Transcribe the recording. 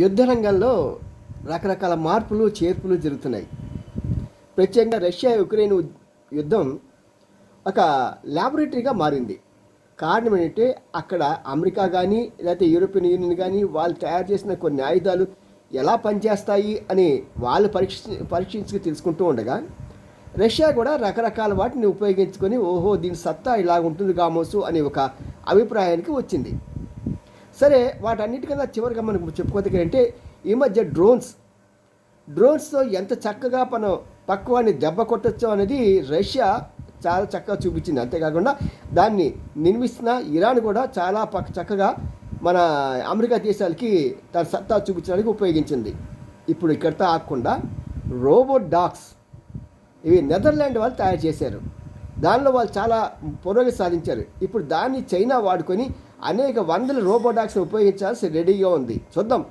యుద్ధ రంగంలో రకరకాల మార్పులు చేర్పులు జరుగుతున్నాయి. ప్రత్యేకంగా రష్యా యుక్రెయిన్ యుద్ధం ఒక ల్యాబొరేటరీగా మారింది. కారణం ఏంటంటే అక్కడ అమెరికా కానీ లేకపోతే యూరోపియన్ యూనియన్ కానీ వాళ్ళు తయారు చేసిన కొన్ని ఆయుధాలు ఎలా పనిచేస్తాయి అని వాళ్ళు పరీక్షించుకు తెలుసుకుంటూ ఉండగా రష్యా కూడా రకరకాల వాటిని ఉపయోగించుకొని ఓహో దీని సత్తా ఇలా ఉంటుంది కామోసు అనే ఒక అభిప్రాయానికి వచ్చింది. సరే, వాటన్నిటికన్నా చివరిగా మనకు చెప్పుకోదగ్గరంటే ఈ మధ్య డ్రోన్స్తో ఎంత చక్కగా మనం పక్కవాడిని దెబ్బ కొట్టచ్చు అనేది రష్యా చాలా చక్కగా చూపించింది. అంతేకాకుండా దాన్ని నిర్మిస్తున్న ఇరాన్ కూడా చాలా చక్కగా మన అమెరికా దేశాలకి తన సత్తా చూపించడానికి ఉపయోగించింది. ఇప్పుడు ఇక్కడితో ఆగకుండా రోబోట్ డాగ్స్ ఇవి నెదర్లాండ్ వాళ్ళు తయారు చేశారు. దానిలో వాళ్ళు చాలా పురోగతి సాధించారు. ఇప్పుడు దాన్ని చైనా వాడుకొని అనేక వందల రోబోట్ డాగ్స్ని ఉపయోగించాల్సి రెడీగా ఉంది. చూద్దాం